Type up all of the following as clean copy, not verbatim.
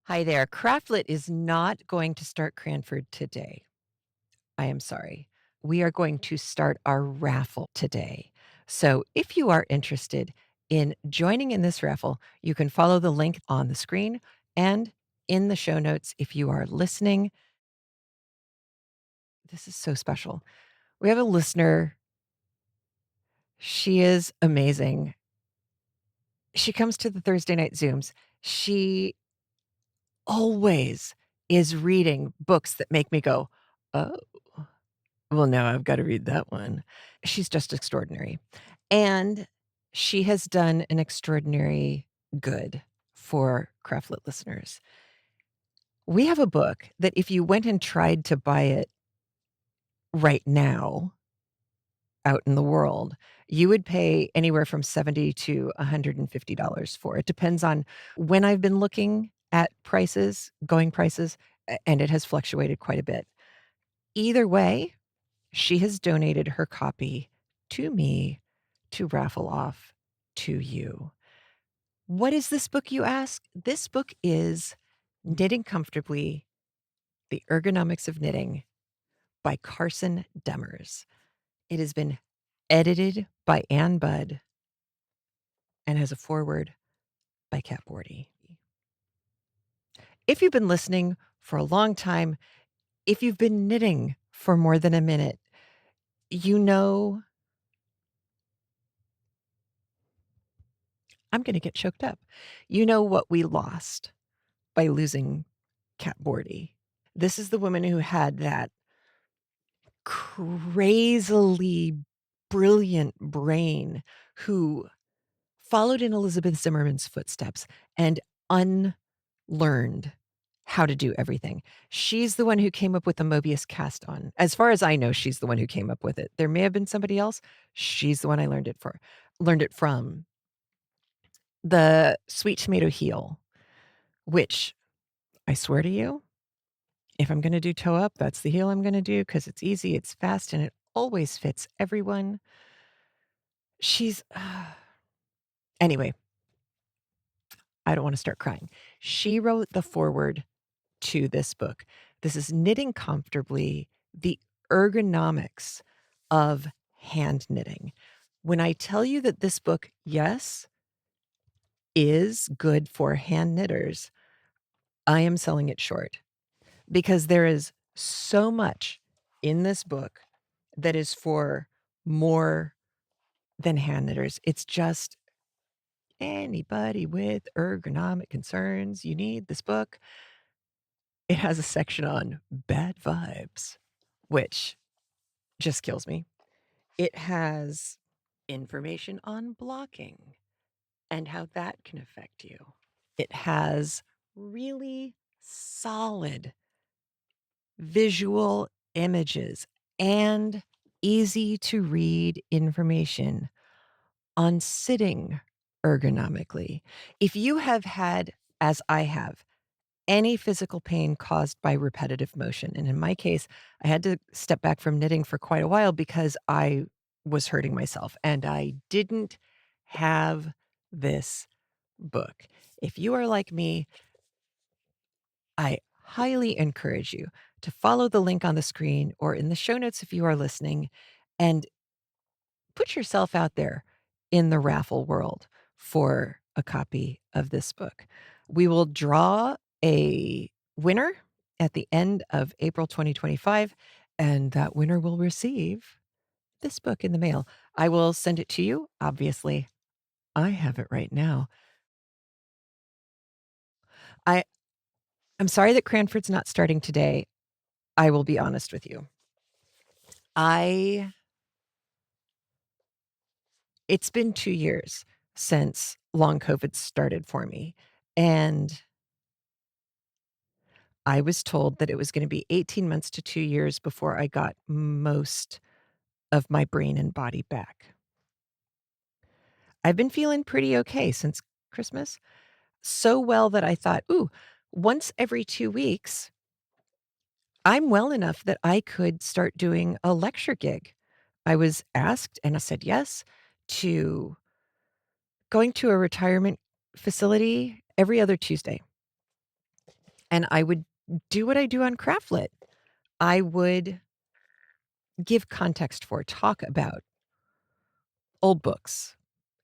Hi there. CraftLit is not going to start Cranford today. I am sorry. We are going to start our raffle today. So if you are interested in joining in this raffle, you can follow the link on the screen and in the show notes if you are listening. This is so special. We have a listener. She is amazing. She comes to the Thursday night Zooms. She always is reading books that make me go, oh. Well, now I've gotta read that one. She's just extraordinary, and she has done an extraordinary good for CraftLit listeners. We have a book that if you went and tried to buy it right now out in the world, you would pay anywhere from $70 to $150 for it. Depends on when I've been looking at prices, going prices, and it has fluctuated quite a bit. Either way, she has donated her copy to me to raffle off to you. What is this book, you ask? This book is Knitting Comfortably: The Ergonomics of Knitting by Carson Demers. It has been edited by Ann Budd and has a foreword by Kat Bordy. If you've been listening for a long time, if you've been knitting for more than a minute, you know I'm gonna get choked up. You know what we lost by losing Kat Bordy. This is the woman who had that crazily brilliant brain, who followed in Elizabeth Zimmerman's footsteps and unlearned how to do everything. She's the one who came up with the Mobius cast on. As far as I know, she's the one who came up with it. There may have been somebody else. She's the one I learned it from. The sweet tomato heel, which I swear to you, if I'm gonna do toe up, that's the heel I'm gonna do because it's easy, it's fast, and it always fits everyone. She's anyway, I don't wanna start crying. She wrote the foreword to this book. This is Knitting Comfortably: The Ergonomics of Hand Knitting. When I tell you that this book, yes, is good for hand knitters, I am selling it short, because there is so much in this book that is for more than hand knitters. It's just anybody with ergonomic concerns, you need this book. It has a section on bad vibes, which just kills me. It has information on blocking and how that can affect you. It has really solid visual images and easy to read information on sitting ergonomically. If you have had, as I have, any physical pain caused by repetitive motion, and in my case, I had to step back from knitting for quite a while because I was hurting myself and I didn't have this book. If you are like me, I highly encourage you to follow the link on the screen or in the show notes if you are listening, and put yourself out there in the raffle world for a copy of this book. We will draw a winner at the end of April 2025, and that winner will receive this book in the mail. I will send it to you. Obviously, I have it right now. I I'm sorry that Cranford's not starting today. I will be honest with you. I It's been 2 years since long COVID started for me, and I was told that it was gonna be 18 months to 2 years before I got most of my brain and body back. I've been feeling pretty okay since Christmas, so well that I thought, "Ooh, once every 2 weeks, I'm well enough that I could start doing a lecture gig." I was asked, and I said yes, to going to a retirement facility every other Tuesday. and I would do what I do on CraftLit. I would give context for, talk about old books.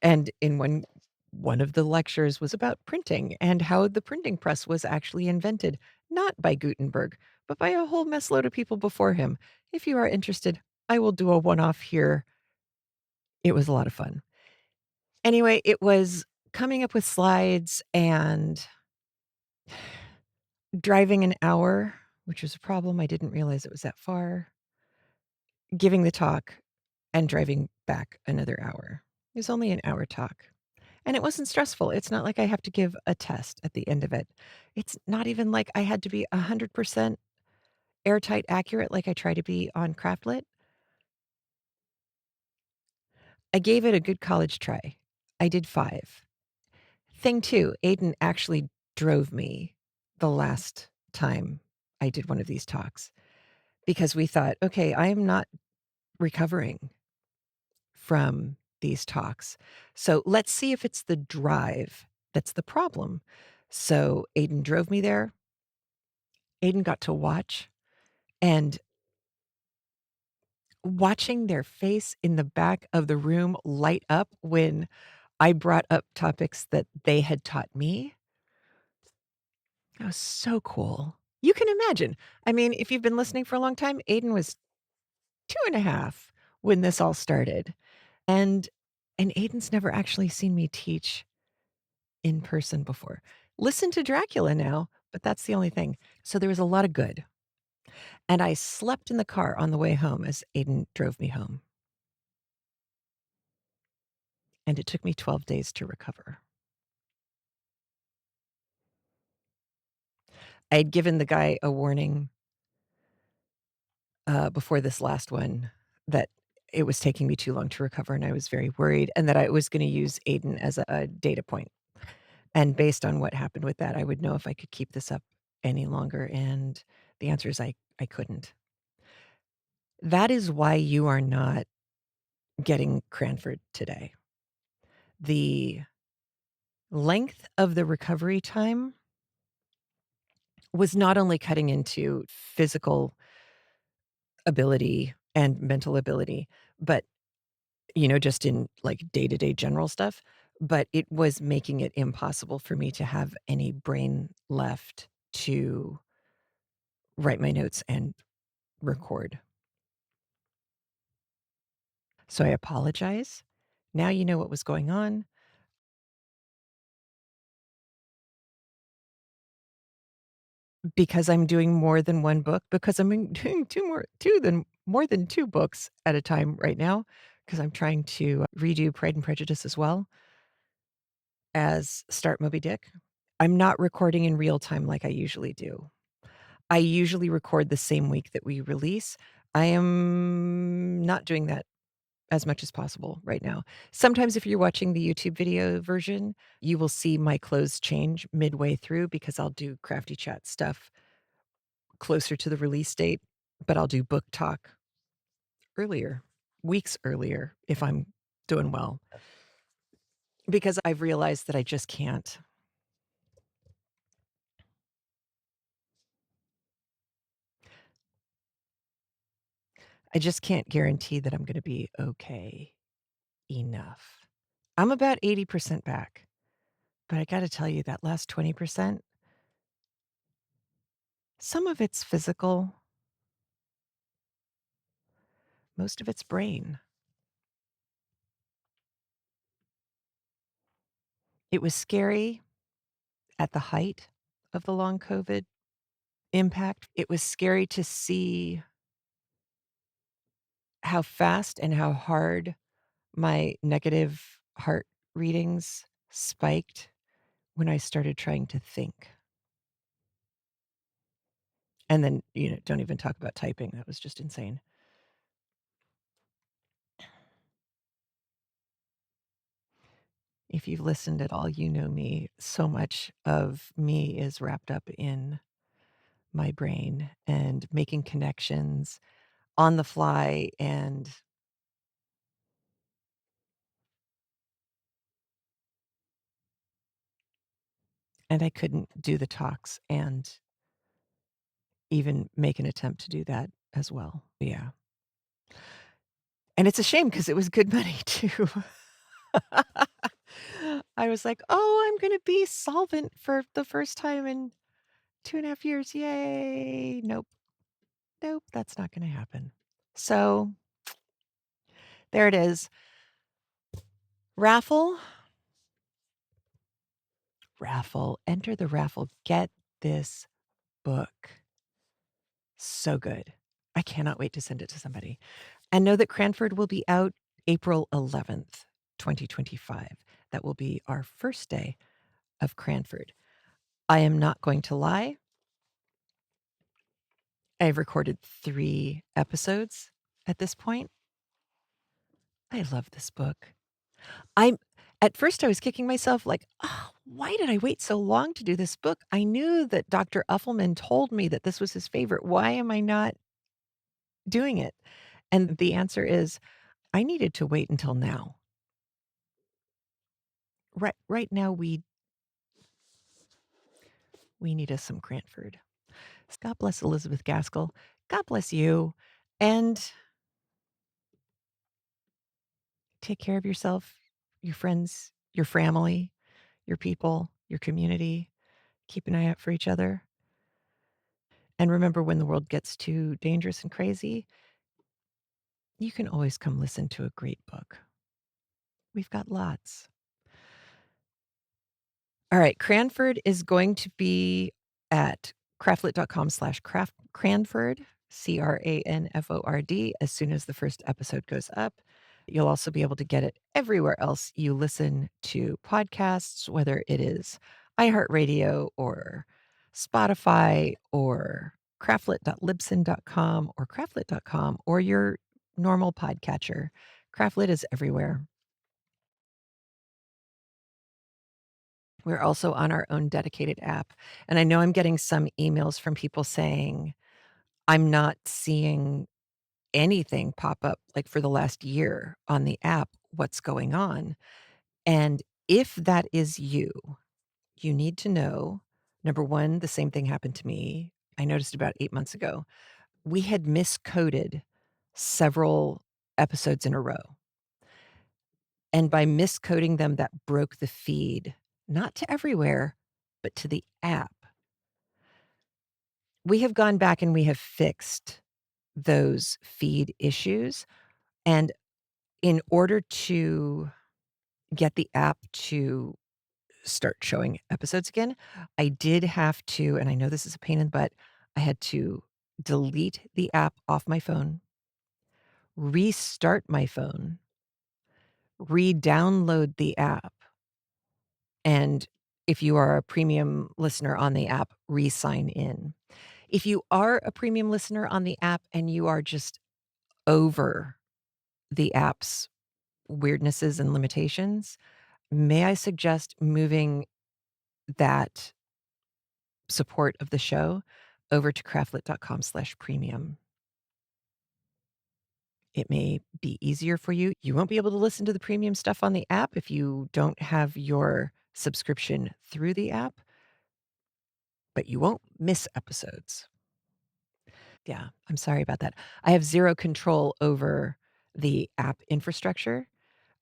And in one of the lectures was about printing and how the printing press was actually invented, not by Gutenberg, but by a whole mess load of people before him. If you are interested, I will do a one-off here. It was a lot of fun. Anyway, it was coming up with slides and driving an hour, which was a problem. I didn't realize it was that far. Giving the talk and driving back another hour. It was only an hour talk. And it wasn't stressful. It's not like I have to give a test at the end of it. It's not even like I had to be 100% airtight accurate like I try to be on CraftLit. I gave it a good college try. I did 5. Thing 2, Aiden actually drove me the last time I did one of these talks because we thought, "Okay, I am not recovering from these talks. So let's see if it's the drive that's the problem." So Aiden drove me there. Aiden got to watch, and watching their face in the back of the room light up when I brought up topics that they had taught me, that was so cool. You can imagine. I mean, if you've been listening for a long time, Aiden was 2.5 when this all started, and Aiden's never actually seen me teach in person before. Listen to Dracula now, but that's the only thing. So there was a lot of good, and I slept in the car on the way home as Aiden drove me home, and it took me 12 days to recover. I had given the guy a warning, before this last one that it was taking me too long to recover, and I was very worried, and that I was gonna use Aiden as a data point. And based on what happened with that, I would know if I could keep this up any longer, and the answer is I couldn't. That is why you are not getting Cranford today. The length of the recovery time was not only cutting into physical ability and mental ability, but, just in, like, day-to-day general stuff, but it was making it impossible for me to have any brain left to write my notes and record. So I apologize. Now you know what was going on. Because I'm doing more than 1 book, because doing 2 more than 2 books at a time right now, because 'cause I'm trying to redo Pride and Prejudice as well as start Moby Dick. I'm not recording in real time like I usually do. I usually record the same week that we release. I am not doing that as much as possible right now. Sometimes if you're watching the YouTube video version, you will see my clothes change midway through because I'll do Crafty Chat stuff closer to the release date, but I'll do book talk earlier, weeks earlier if I'm doing well, because I've realized that I just can't guarantee that I'm gonna be okay enough. I'm about 80% back, but I gotta tell you that last 20%, some of it's physical, most of it's brain. It was scary at the height of the long COVID impact. It was scary to see how fast and how hard my negative heart readings spiked when I started trying to think. And then, don't even talk about typing. That was just insane. If you've listened at all, you know me. So much of me is wrapped up in my brain and making connections on the fly, and I couldn't do the talks and even make an attempt to do that as well. Yeah. And it's a shame because it was good money too. I was like, "Oh, I'm gonna be solvent for the first time in 2.5 years. Yay." Nope. Nope, that's not gonna happen. So, there it is. Raffle, raffle, enter the raffle. Get this book. So good. I cannot wait to send it to somebody. And know that Cranford will be out April 11th, 2025. That will be our first day of Cranford. I am not going to lie. I've recorded 3 episodes at this point. I love this book. I'm At first I was kicking myself like, "Oh, why did I wait so long to do this book? I knew that Dr. Uffelman told me that this was his favorite. Why am I not doing it?" And the answer is, I needed to wait until now. Right now, we need us some Cranford. God bless Elizabeth Gaskell. God bless you, and take care of yourself, your friends, your family, your people, your community. Keep an eye out for each other. And remember, when the world gets too dangerous and crazy, you can always come listen to a great book. We've got lots. All right, Cranford is going to be at craftlit.com/Cranford, Cranford, as soon as the first episode goes up. You'll also be able to get it everywhere else you listen to podcasts, whether it is iHeartRadio or Spotify or craftlit.libsyn.com or craftlit.com or your normal podcatcher. Craftlit is everywhere. We're also on our own dedicated app. And I know I'm getting some emails from people saying, I'm not seeing anything pop up like for the last year on the app. What's going on? And if that is you, you need to know number one, the same thing happened to me. I noticed about 8 months ago. We had miscoded several episodes in a row. And by miscoding them, that broke the feed, not to everywhere, but to the app. We have gone back and we have fixed those feed issues. And in order to get the app to start showing episodes again, I did have to, and I know this is a pain in the butt, I had to delete the app off my phone, restart my phone, re-download the app, and if you are a premium listener on the app, re-sign in. If you are a premium listener on the app and you are just over the app's weirdnesses and limitations, may I suggest moving that support of the show over to craftlit.com/premium. It may be easier for you. You won't be able to listen to the premium stuff on the app if you don't have your subscription through the app, but you won't miss episodes. Yeah, I'm sorry about that. I have 0 control over the app infrastructure,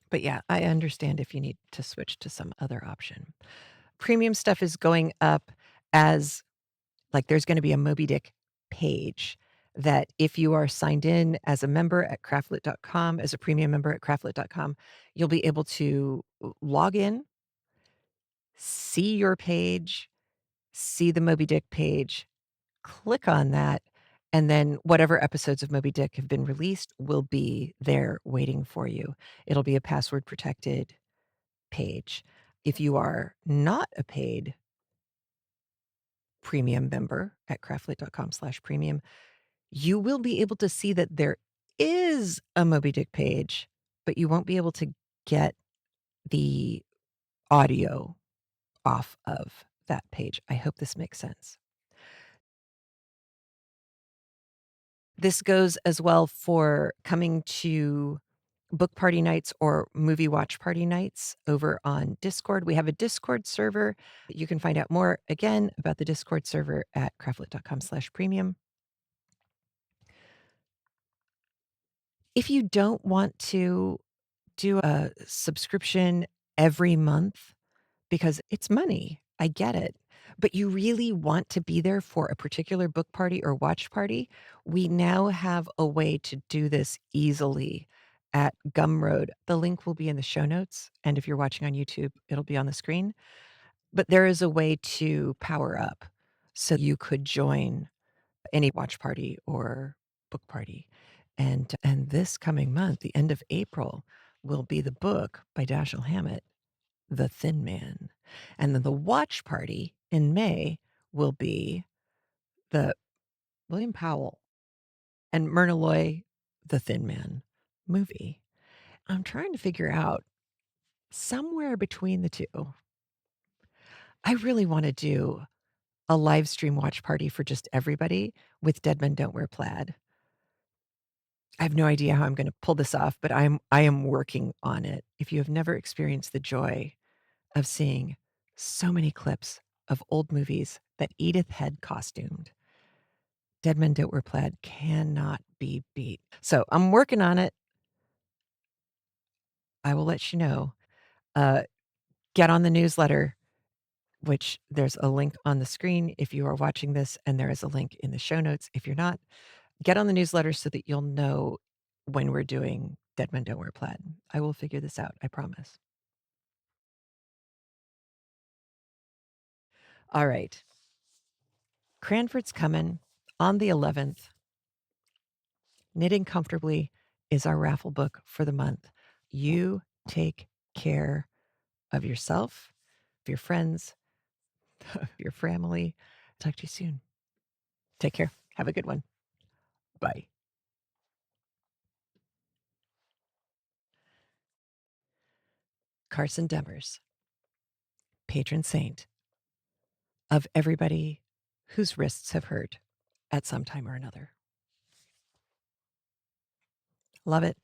but yeah, I understand if you need to switch to some other option. Premium stuff is going up as like, there's gonna be a Moby Dick page that if you are signed in as a member at craftlit.com, as a premium member at craftlit.com, you'll be able to log in, see your page, see the Moby Dick page, click on that, and then whatever episodes of Moby Dick have been released will be there waiting for you. It'll be a password protected page. If you are not a paid premium member at craftlit.com/premium, you will be able to see that there is a Moby Dick page, but you won't be able to get the audio off of that page. I hope this makes sense. This goes as well for coming to book party nights or movie watch party nights over on Discord. We have a Discord server. You can find out more, again, about the Discord server at craftlit.com/premium. If you don't want to do a subscription every month because it's money, I get it, but you really want to be there for a particular book party or watch party, we now have a way to do this easily at Gumroad. The link will be in the show notes, and if you're watching on YouTube, it'll be on the screen. But there is a way to power up so you could join any watch party or book party. And this coming month, the end of April, will be the book by Dashiell Hammett, The Thin Man. And then the watch party in May will be the William Powell and Myrna Loy, The Thin Man movie. I'm trying to figure out somewhere between the two. I really want to do a live stream watch party for just everybody with Dead Men Don't Wear Plaid. I have no idea how I'm gonna pull this off, but I am working on it. If you have never experienced the joy of seeing so many clips of old movies that Edith had costumed, Dead Men Don't Wear Plaid cannot be beat. So I'm working on it. I will let you know. Uh, get on the newsletter, which there's a link on the screen if you are watching this, and there is a link in the show notes if you're not. Get on the newsletter so that you'll know when we're doing Dead Men Don't Wear Plaid. I will figure this out, I promise. All right. Cranford's coming on the 11th. Knitting Comfortably is our raffle book for the month. You take care of yourself, of your friends, of your family. Talk to you soon. Take care. Have a good one. Bye. Carson Demers, patron saint of everybody whose wrists have hurt at some time or another. Love it.